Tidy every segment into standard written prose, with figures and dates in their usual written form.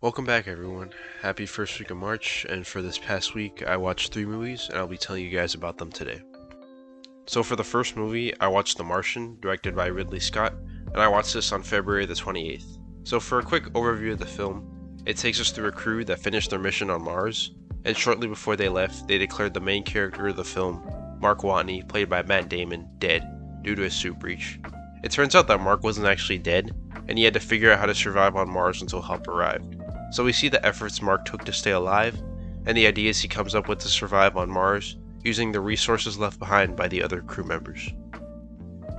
Welcome back, everyone. Happy first week of March, and for this past week, I watched 3 movies, and I'll be telling you guys about them today. So for the first movie, I watched The Martian, directed by Ridley Scott, and I watched this on February the 28th. So for a quick overview of the film, it takes us through a crew that finished their mission on Mars, and shortly before they left, they declared the main character of the film, Mark Watney, played by Matt Damon, dead, due to a suit breach. It turns out that Mark wasn't actually dead, and he had to figure out how to survive on Mars until help arrived. So we see the efforts Mark took to stay alive, and the ideas he comes up with to survive on Mars, using the resources left behind by the other crew members.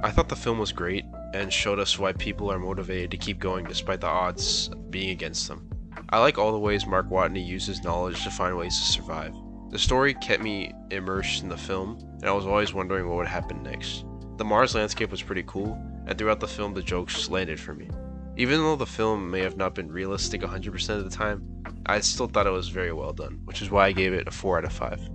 I thought the film was great, and showed us why people are motivated to keep going despite the odds being against them. I like all the ways Mark Watney uses knowledge to find ways to survive. The story kept me immersed in the film, and I was always wondering what would happen next. The Mars landscape was pretty cool, and throughout the film the jokes landed for me. Even though the film may have not been realistic 100% of the time, I still thought it was very well done, which is why I gave it a 4 out of 5.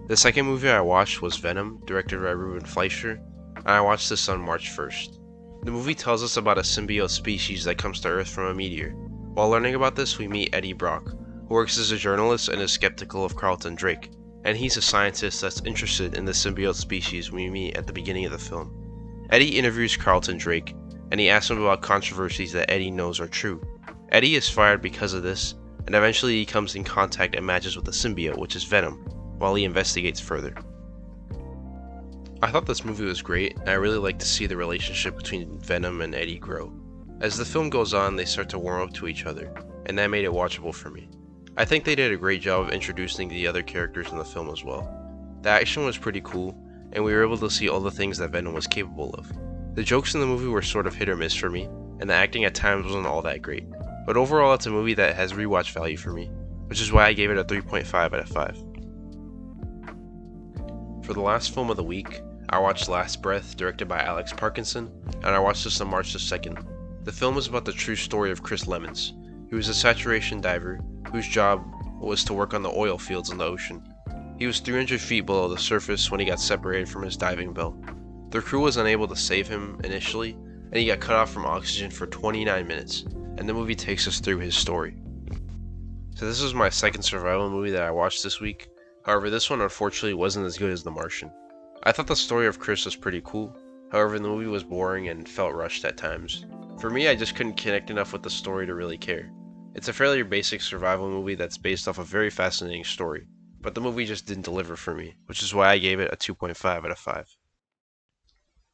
The second movie I watched was Venom, directed by Ruben Fleischer, and I watched this on March 1st. The movie tells us about a symbiote species that comes to Earth from a meteor. While learning about this, we meet Eddie Brock, who works as a journalist and is skeptical of Carlton Drake, and he's a scientist that's interested in the symbiote species we meet at the beginning of the film. Eddie interviews Carlton Drake, and he asks him about controversies that Eddie knows are true. Eddie is fired because of this, and eventually he comes in contact and matches with the symbiote, which is Venom, while he investigates further. I thought this movie was great, and I really like to see the relationship between Venom and Eddie grow. As the film goes on, they start to warm up to each other, and that made it watchable for me. I think they did a great job of introducing the other characters in the film as well. The action was pretty cool, and we were able to see all the things that Venom was capable of. The jokes in the movie were sort of hit or miss for me, and the acting at times wasn't all that great. But overall, it's a movie that has rewatch value for me, which is why I gave it a 3.5 out of 5. For the last film of the week, I watched Last Breath, directed by Alex Parkinson, and I watched this on March the 2nd. The film is about the true story of Chris Lemons, who was a saturation diver whose job was to work on the oil fields in the ocean. He was 300 feet below the surface when he got separated from his diving bell. The crew was unable to save him initially, and he got cut off from oxygen for 29 minutes, and the movie takes us through his story. So this was my second survival movie that I watched this week. However, this one unfortunately wasn't as good as The Martian. I thought the story of Chris was pretty cool, however the movie was boring and felt rushed at times. For me, I just couldn't connect enough with the story to really care. It's a fairly basic survival movie that's based off a very fascinating story, but the movie just didn't deliver for me, which is why I gave it a 2.5 out of 5.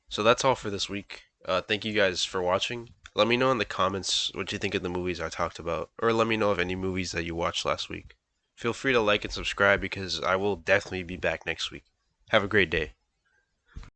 So that's all for this week. Thank you guys for watching. Let me know in the comments what you think of the movies I talked about, or let me know of any movies that you watched last week. Feel free to like and subscribe because I will definitely be back next week. Have a great day.